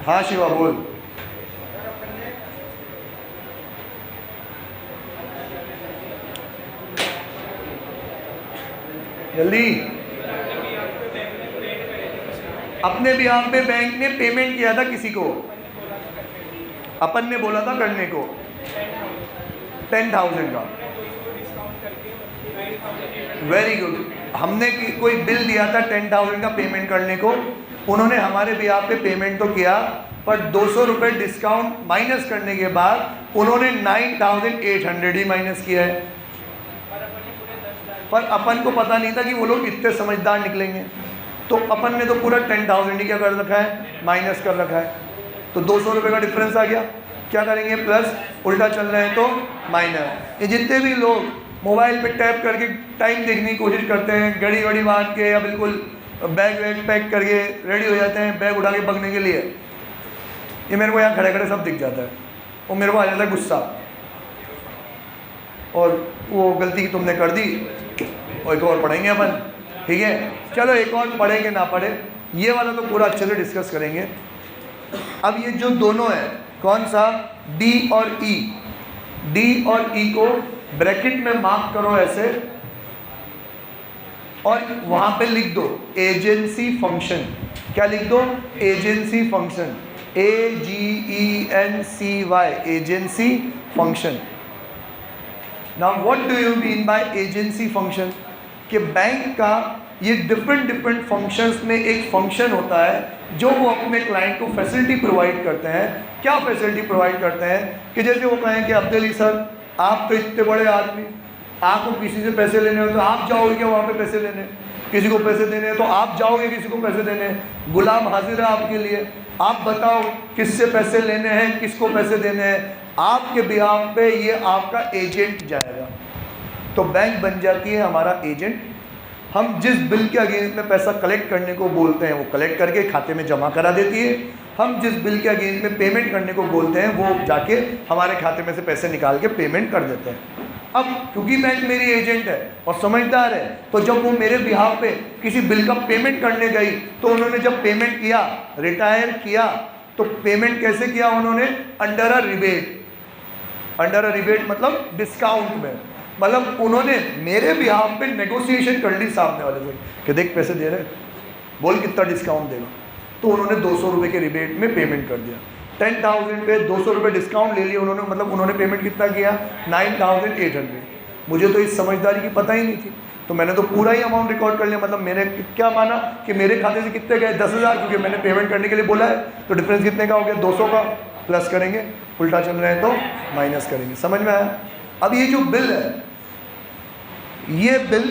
हाँ शिवा बोल। जल्दी। अपने ब्याह पे बैंक ने पेमेंट किया था किसी को, अपन ने बोला था करने को 10,000 का। Very good. हमने कोई बिल दिया था 10,000 का पेमेंट करने को, उन्होंने हमारे बिहाफ पे पेमेंट तो किया, पर 200 रुपये डिस्काउंट माइनस करने के बाद उन्होंने 9,800 ही माइनस किया है। पर अपन को पता नहीं था कि वो लोग इतने समझदार निकलेंगे, तो अपन ने तो पूरा 10,000 ही क्या कर रखा है, माइनस कर रखा है। तो 200 रुपये का डिफरेंस आ गया, क्या करेंगे, प्लस, उल्टा चल रहे हैं तो माइनस। ये जितने भी लोग मोबाइल पे टैप करके टाइम देखने की कोशिश करते हैं, घड़ी वड़ी बांध के या बिल्कुल बैग वैग पैक करके रेडी हो जाते हैं बैग उठा के भागने के लिए, ये मेरे को यहाँ खड़े खड़े सब दिख जाता है, और मेरे को आ जाता है गुस्सा, और वो गलती तुमने कर दी, और एक और पढ़ेंगे अपन, ठीक है। चलो एक और पढ़े कि ना पढ़े, ये वाला तो पूरा अच्छे से डिस्कस करेंगे। अब ये जो दोनों है, कौन सा, डी और ई, डी और ई को ब्रैकेट में मार्क करो ऐसे, और वहां पे लिख दो एजेंसी फंक्शन। क्या लिख दो, agency function, AGENCY, agency function. Now what do you mean by agency function, कि बैंक का ये डिफरेंट फंक्शंस में एक फंक्शन होता है जो वो अपने क्लाइंट को फैसिलिटी प्रोवाइड करते हैं। क्या फैसिलिटी प्रोवाइड करते हैं, कि जैसे वो कहें कि अब्दुल अली सर, आप तो इतने बड़े आदमी, आपको किसी से पैसे लेने हो तो आप जाओगे क्या वहाँ पे पैसे लेने, किसी को पैसे देने हैं तो आप जाओगे किसी को पैसे देने, गुलाम हाजिर है आपके लिए, आप बताओ किससे पैसे लेने हैं, किसको पैसे देने हैं, आपके बिहाफ पे ये आपका एजेंट जाएगा। तो बैंक बन जाती है हमारा एजेंट। हम जिस बिल के अगेंस्ट में पैसा कलेक्ट करने को बोलते हैं वो कलेक्ट करके खाते में जमा करा देती है, हम जिस बिल के अगेंस्ट में पेमेंट करने को बोलते हैं वो जाके हमारे खाते में से पैसे निकाल के पेमेंट कर देते हैं। अब क्योंकि बैंक मेरी एजेंट है और समझदार है, तो जब वो मेरे बिहाफ पे किसी बिल का पेमेंट करने गई, तो उन्होंने जब पेमेंट किया, रिटायर किया, तो पेमेंट कैसे किया उन्होंने, under a rebate. Under a rebate मतलब डिस्काउंट में, मतलब उन्होंने मेरे बिहाफ पे नेगोशिएशन कर ली सामने वाले से कि देख पैसे दे रहे, बोल कितना डिस्काउंट देगा, तो उन्होंने 200 रुपये के रिबेट में पेमेंट कर दिया। 10,000 पे 200 रुपये डिस्काउंट ले लिए उन्होंने, मतलब उन्होंने पेमेंट कितना किया, 9,800। मुझे तो इस समझदारी की पता ही नहीं थी, तो मैंने तो पूरा ही अमाउंट रिकॉर्ड कर लिया। मतलब मैंने क्या माना कि मेरे खाते से कितने गए, 10,000, क्योंकि मैंने पेमेंट करने के लिए बोला है, तो डिफरेंस कितने का हो गया, 200 का, प्लस करेंगे, उल्टा चल रहे हैं तो माइनस करेंगे। समझ में आया। अब ये जो बिल है, ये बिल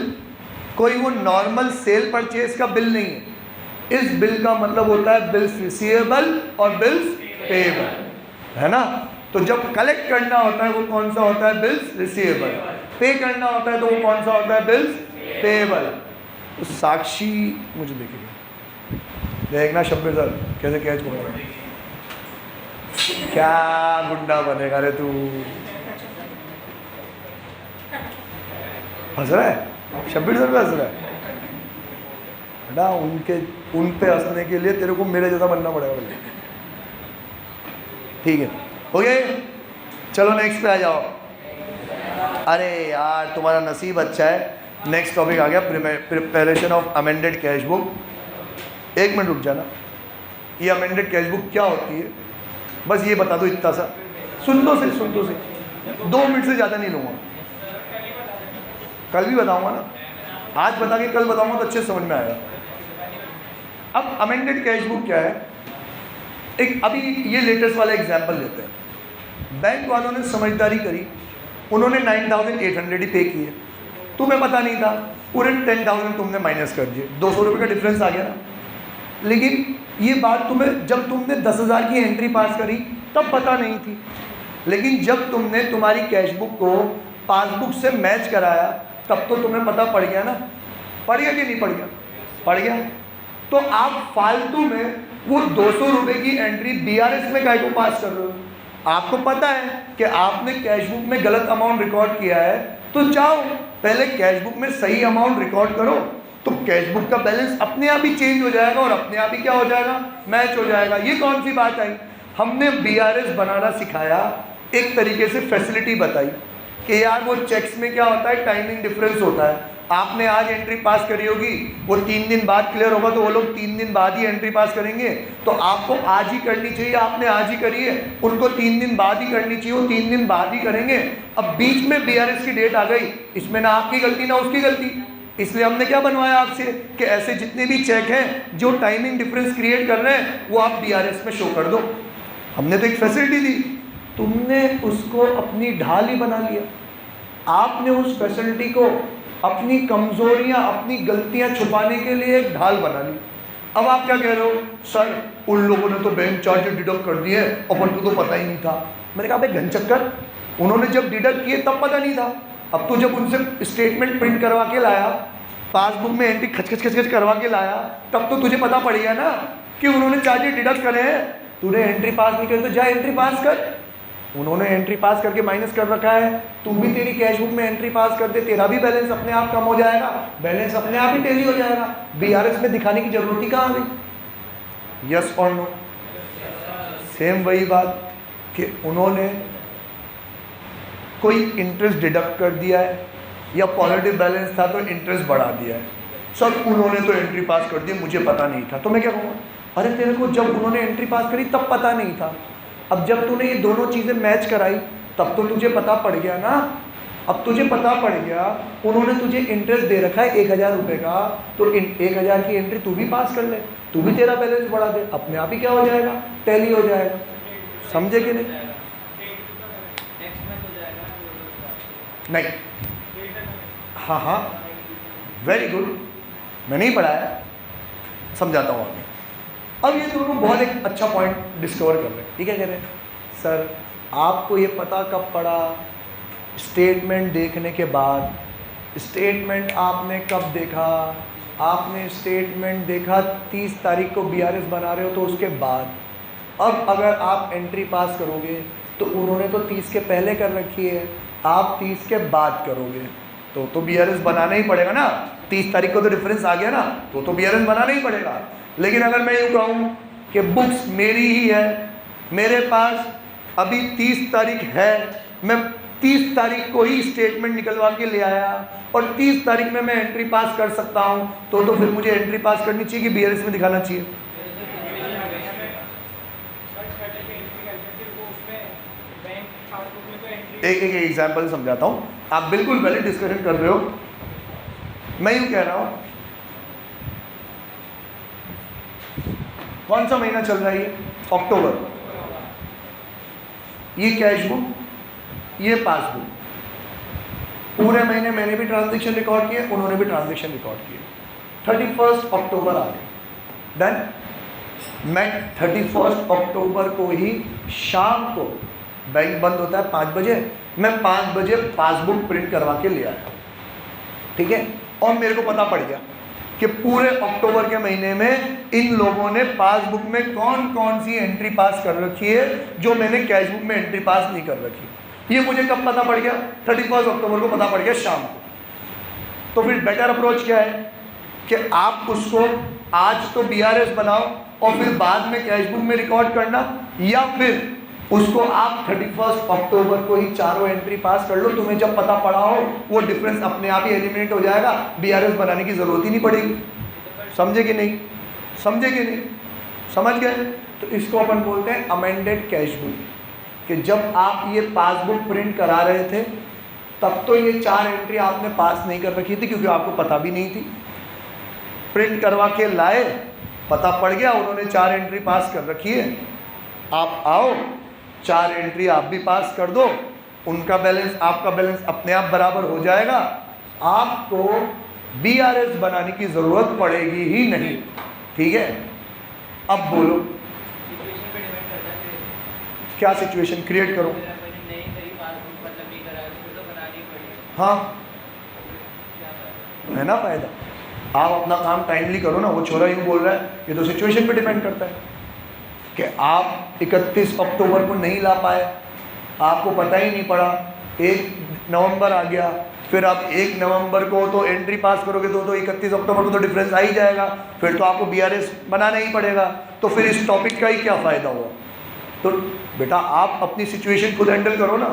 कोई वो नॉर्मल सेल परचेज का बिल नहीं है। इस बिल का मतलब होता है बिल्स रिसीवेबल और बिल्स पेएबल, है ना। तो जब कलेक्ट करना होता है वो कौन सा होता है, बिल्स रिसीवेबल। पे करना होता है तो वो कौन सा होता है, बिल्स पेएबल। तो साक्षी मुझे देखिए, देखना शब्बीर सर कैसे कैच पकड़ा, क्या गुंडा बनेगा रे तू, हंस रहा है शब्बीर सर पे, हंस रहा है बेटा। उन पे हंसने के लिए तेरे को मेरे जैसा बनना पड़ेगा बोले, ठीक है, हो गया। चलो नेक्स्ट पे आ जाओ। अरे यार तुम्हारा नसीब अच्छा है, नेक्स्ट टॉपिक आ गया, preparation of amended cash book. एक मिनट रुक जाना, ये अमेंडेड कैश बुक क्या होती है, बस ये बता दो इतना सा, सुन दो से 2 मिनट से ज़्यादा नहीं लूँगा, कल भी बताऊँगा ना, आज बता के कल बताऊँगा तो अच्छे समझ में आएगा। अब अमेंडेड कैश बुक क्या है, एक अभी ये लेटेस्ट वाला एग्जाम्पल लेते हैं। बैंक वालों ने समझदारी करी, उन्होंने 9,800 ही पे किए, तुम्हें पता नहीं था, पूरे 10,000 तुमने माइनस कर दिए, 200 रुपये का डिफरेंस आ गया ना। लेकिन ये बात तुम्हें जब तुमने 10,000 की एंट्री पास करी तब पता नहीं थी, लेकिन जब तुमने तुम्हारी कैश बुक को पासबुक से मैच कराया तब तो तुम्हें पता पड़ गया ना। पड़ गया कि नहीं पड़ गया, पड़ गया। तो आप फालतू में वो 200 रुपये की एंट्री BRS में काहे को पास कर रहे हो। आपको पता है कि आपने कैश बुक में गलत अमाउंट रिकॉर्ड किया है, तो जाओ पहले कैश बुक में सही अमाउंट रिकॉर्ड करो, तो कैश बुक का बैलेंस अपने आप ही चेंज हो जाएगा और अपने आप ही क्या हो जाएगा, मैच हो जाएगा। ये कौन सी बात आई, हमने BRS बनाना सिखाया, एक तरीके से फैसिलिटी बताई कि यार वो चेक्स में क्या होता है, टाइमिंग डिफरेंस होता है। आपने आज एंट्री पास करी होगी, वो 3 दिन बाद क्लियर होगा, तो वो लोग 3 दिन बाद ही एंट्री पास करेंगे, तो आपको आज ही करनी चाहिए, आपने आज ही करी है, उनको 3 दिन बाद ही करनी चाहिए, वो 3 दिन बाद ही करेंगे। अब बीच में BRS की डेट आ गई, इसमें ना आपकी गलती ना उसकी गलती, इसलिए हमने क्या बनवाया आपसे कि ऐसे जितने भी चेक हैं जो टाइमिंग डिफरेंस क्रिएट कर रहे हैं वो आप BRS में शो कर दो। हमने तो एक फैसिलिटी दी, तुमने उसको अपनी ढाल ही बना लिया। आपने उस फैसिलिटी को अपनी कमजोरियां, अपनी गलतियां छुपाने के लिए एक ढाल बना ली। अब आप क्या कह रहे हो, सर उन लोगों ने तो बैंक चार्जेस डिडक्ट कर दिए, अपन को तो पता ही नहीं था। मैंने कहा भाई घन चक्कर, उन्होंने जब डिडक्ट किए तब पता नहीं था। अब तो जब उनसे स्टेटमेंट प्रिंट करवा के लाया, पासबुक में एंट्री खच खच करवा के लाया, तब तो तुझे पता पड़ गया ना कि उन्होंने चार्जेस डिडक्ट करे हैं। तूने एंट्री पास नहीं करी तो जा एंट्री पास कर। उन्होंने एंट्री पास करके माइनस कर रखा है, तू भी तेरी कैश बुक में एंट्री पास कर दे, तेरा भी बैलेंस अपने आप कम हो जाएगा, बैलेंस अपने आप ही टैली हो जाएगा। BRS में दिखाने की जरूरत ही कहाँ आ गई? यस और नो? सेम वही बात कि उन्होंने कोई इंटरेस्ट डिडक्ट कर दिया है या पॉजिटिव बैलेंस था तो इंटरेस्ट बढ़ा दिया है, सब उन्होंने तो एंट्री पास कर दी, मुझे पता नहीं था। तो मैं क्या कहूँगा, अरे तेरे को जब उन्होंने एंट्री पास करी तब पता नहीं था, अब जब तूने ये दोनों चीज़ें मैच कराई तब तो तुझे पता पड़ गया ना। अब तुझे पता पड़ गया, उन्होंने तुझे इंटरेस्ट दे रखा है 1000 रुपये का, तो 1000 की एंट्री तू भी पास कर ले, तू भी तेरा बैलेंस बढ़ा दे, अपने आप ही क्या हो जाएगा, टैली हो जाएगा। समझे कि नहीं? नहीं, हाँ हाँ वेरी गुड, मैंने ही पढ़ाया, समझाता हूँ आगे। अब ये दोनों बहुत एक अच्छा पॉइंट डिस्कवर कर रहे हैं। ठीक है, कह रहे हैं सर आपको ये पता कब पड़ा? स्टेटमेंट देखने के बाद। स्टेटमेंट आपने कब देखा? आपने स्टेटमेंट देखा 30 तारीख को BRS बना रहे हो तो उसके बाद। अब अगर आप एंट्री पास करोगे तो उन्होंने तो 30 के पहले कर रखी है, आप 30 के बाद करोगे तो BRS बनाना ही पड़ेगा ना। 30 तारीख को तो डिफरेंस आ गया ना, तो BRS बनाना ही पड़ेगा। लेकिन अगर मैं यूँ कहूँ कि बुक्स मेरी ही है, मेरे पास अभी 30 तारीख है, मैं 30 तारीख को ही स्टेटमेंट निकलवा के ले आया और 30 तारीख में मैं एंट्री पास कर सकता हूँ, तो फिर मुझे एंट्री पास करनी चाहिए कि BRS में दिखाना चाहिए? एक एग्जाम्पल समझाता हूँ, आप बिल्कुल वैलिड डिस्कशन कर रहे हो। मैं यूँ कह रहा हूँ, कौन सा महीना चल रहा है ये? अक्टूबर। ये कैश बुक, ये पासबुक, पूरे महीने मैंने भी ट्रांजैक्शन रिकॉर्ड किए, उन्होंने भी ट्रांजैक्शन रिकॉर्ड किए। 31 अक्टूबर आ गए, डन। मैं 31 अक्टूबर को ही शाम को, बैंक बंद होता है 5 बजे, मैं 5 बजे पासबुक प्रिंट करवा के ले आया। ठीक है, और मेरे को पता पड़ गया कि पूरे अक्टूबर के महीने में इन लोगों ने पासबुक में कौन कौन सी एंट्री पास कर रखी है जो मैंने कैश बुक में एंट्री पास नहीं कर रखी। ये मुझे कब पता पड़ गया? 31 अक्टूबर को पता पड़ गया शाम को। तो फिर बेटर अप्रोच क्या है कि आप उसको आज तो BRS बनाओ और फिर बाद में कैश बुक में रिकॉर्ड करना, या फिर उसको आप 31 अक्टूबर को ही चारों एंट्री पास कर लो, तुम्हें जब पता पड़ा हो वो डिफरेंस अपने आप ही एलिमिनेट हो जाएगा, BRS बनाने की ज़रूरत ही नहीं पड़ेगी। समझे कि नहीं? समझे कि नहीं? समझ गए? तो इसको अपन बोलते हैं अमेंडेड कैश बुक, कि जब आप ये पासबुक प्रिंट करा रहे थे तब तो ये 4 एंट्री आपने पास नहीं कर रखी थी क्योंकि आपको पता भी नहीं थी। प्रिंट करवा के लाए, पता पड़ गया उन्होंने 4 एंट्री पास कर रखी है, आप आओ 4 एंट्री आप भी पास कर दो, उनका बैलेंस आपका बैलेंस अपने आप बराबर हो जाएगा, आपको BRS बनाने की ज़रूरत पड़ेगी ही नहीं। ठीक है, अब बोलो क्या सिचुएशन क्रिएट करो? हाँ, है ना फ़ायदा? आप अपना काम टाइमली करो ना। वो छोरा यूँ बोल रहा है, ये तो सिचुएशन पे डिपेंड करता है कि आप 31 अक्टूबर को नहीं ला पाए, आपको पता ही नहीं पड़ा, 1 नवंबर आ गया, फिर आप 1 नवंबर को तो एंट्री पास करोगे तो 31 अक्टूबर को तो डिफरेंस आ ही जाएगा, फिर तो आपको BRS बनाना ही पड़ेगा। तो फिर इस टॉपिक का ही क्या फ़ायदा हुआ? तो बेटा आप अपनी सिचुएशन खुद हैंडल करो ना।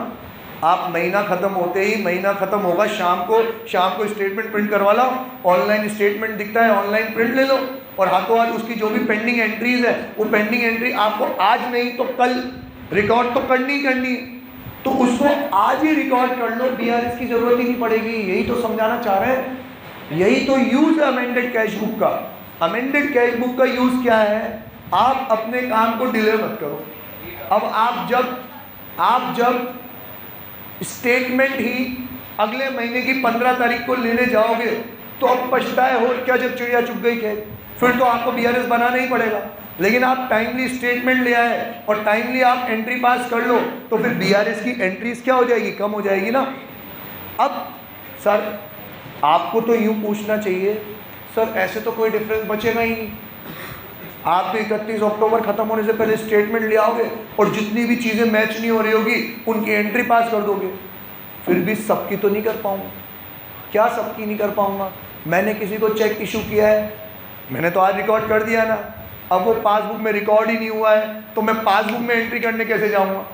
आप महीना ख़त्म होते ही, महीना ख़त्म होगा शाम को स्टेटमेंट प्रिंट करवा लो, ऑनलाइन स्टेटमेंट दिखता है, ऑनलाइन प्रिंट ले लो, और हाथों हाथ उसकी जो भी पेंडिंग एंट्रीज है वो पेंडिंग एंट्री आपको आज नहीं तो कल रिकॉर्ड तो करनी ही करनी है, तो उसको आज ही रिकॉर्ड कर लो, BRS की ज़रूरत ही नहीं पड़ेगी। यही तो समझाना चाह रहे हैं। यही तो यूज है अमेंडेड कैश बुक का। अमेंडेड कैश बुक का यूज क्या है? आप अपने काम को डिले मत करो। अब आप जब स्टेटमेंट ही अगले महीने की 15 तारीख को लेने जाओगे तो अब पछताए हो क्या जब चिड़िया चुग गई खेत, फिर तो आपको बीआरएस बनाना ही पड़ेगा। लेकिन आप टाइमली स्टेटमेंट ले आए और टाइमली आप एंट्री पास कर लो तो फिर बीआरएस की एंट्रीज क्या हो जाएगी? कम हो जाएगी ना। अब सर आपको तो यूँ पूछना चाहिए, सर ऐसे तो कोई डिफरेंस बचेगा ही नहीं। आप भी 31 अक्टूबर ख़त्म होने से पहले स्टेटमेंट ले आओगे और जितनी भी चीज़ें मैच नहीं हो रही होगी उनकी एंट्री पास कर दोगे। फिर भी सबकी तो नहीं कर पाऊँगा। क्या सबकी नहीं कर पाऊँगा? मैंने किसी को चेक इशू किया है, मैंने तो आज रिकॉर्ड कर दिया ना। अब वो पासबुक में रिकॉर्ड ही नहीं हुआ है तो मैं पासबुक में एंट्री करने कैसे जाऊँगा?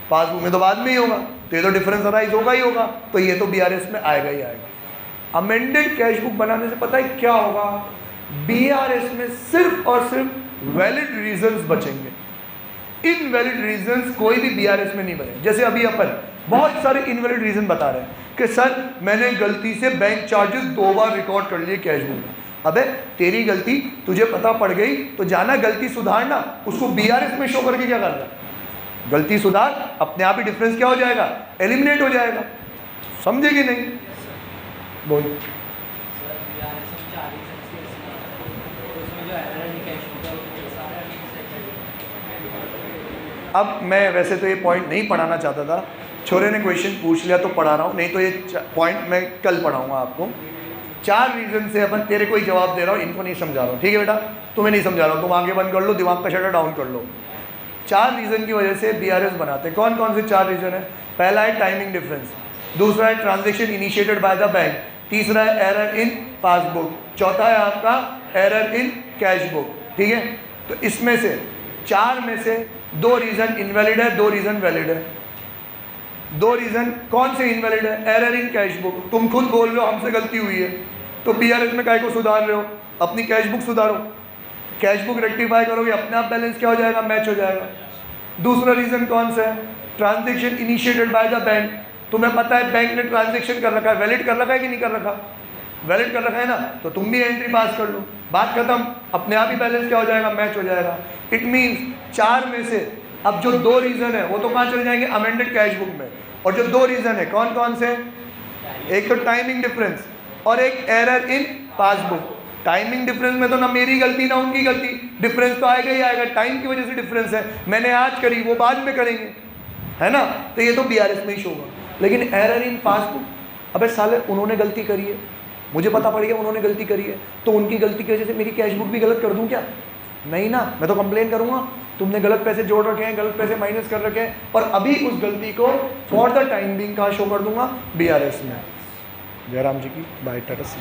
पासबुक में तो बाद में ही होगा, तो ये तो डिफरेंस अराइज होगा ही होगा, तो ये तो बीआरएस में आएगा ही आएगा। अमेंडेड कैश बुक बनाने से पता है क्या होगा? बीआरएस में सिर्फ और सिर्फ वैलिड रीजंस बचेंगे। इनवैलिड रीजंस कोई भी बीआरएस में नहीं बने। जैसे अभी अपन बहुत सारे इनवैलिड रीजन बता रहे हैं कि सर मैंने गलती से बैंक चार्जेस 2 बार रिकॉर्ड कर लिए कैश बुक में। अबे तेरी गलती, तुझे पता पड़ गई तो जाना गलती सुधारना, उसको बीआरएस में शो करके क्या करना? गलती सुधार, अपने आप ही डिफरेंस क्या हो जाएगा? एलिमिनेट हो जाएगा। समझेगी नहीं? बोल। अब मैं वैसे तो ये पॉइंट नहीं पढ़ाना चाहता था, छोरे ने क्वेश्चन पूछ लिया तो पढ़ा रहा हूँ, नहीं तो ये पॉइंट मैं कल पढ़ाऊँगा आपको। 4 रीज़न से अपन तेरे को ही जवाब दे रहा हूँ, इनको नहीं समझा रहा हूँ, ठीक है बेटा? तुम्हें नहीं समझा रहा हूँ, तुम आंखें बंद कर लो, दिमाग का शटर डाउन कर लो। 4 रीज़न की वजह से बीआरएस बनाते हैं। कौन कौन से 4 रीज़न है? पहला है टाइमिंग डिफरेंस, दूसरा है transaction initiated by the bank, तीसरा है एरर इन पासबुक, चौथा है आपका एरर इन कैश बुक। ठीक है, तो इसमें से 4 में से 2 रीज़न इनवैलिड है, 2 रीज़न वैलिड है। 2 रीज़न कौन से इनवैलिड है? एरर इन कैश बुक, तुम खुद बोल रहे हो हमसे गलती हुई है, तो बीआरएस में काहे को सुधार रहे हो? अपनी कैश बुक सुधारो, कैश बुक रेक्टिफाई करोगे, अपने आप बैलेंस क्या हो जाएगा? मैच हो जाएगा। दूसरा रीज़न कौन सा है? Transaction initiated by the bank, तुम्हें पता है बैंक ने ट्रांजेक्शन कर रखा है, वैलिड कर रखा है कि नहीं कर रखा? वैलिड कर रखा है ना, तो तुम भी एंट्री पास कर लो, बात खत्म, अपने आप ही बैलेंस क्या हो जाएगा? मैच हो जाएगा। इट मीन्स 4 में से अब जो 2 रीज़न है वो तो कहाँ चले जाएंगे? अमेंडेड कैश बुक में। और जो 2 रीज़न है कौन कौन से? एक तो टाइमिंग डिफरेंस और एक error in passbook. Timing difference में तो ना मेरी गलती ना उनकी गलती, डिफरेंस तो आएगा ही आएगा, टाइम की वजह से डिफरेंस है, मैंने आज करी वो बाद में करेंगे, है ना? तो ये तो बीआरएस में ही शो होगा। लेकिन एरर इन पासबुक, अबे साले उन्होंने गलती करी है, मुझे पता पड़ गया उन्होंने गलती करी है, तो उनकी गलती की वजह से मेरी कैश बुक भी गलत कर दूँ क्या? नहीं ना, मैं तो कंप्लेन करूँगा, तुमने गलत पैसे जोड़ रखे हैं, गलत पैसे माइनस कर रखे हैं, और अभी उस गलती को फॉर द टाइम बिंग कहाँ शो कर दूंगा? बीआरएस में। जयराम जी की बाय, टाटा सी।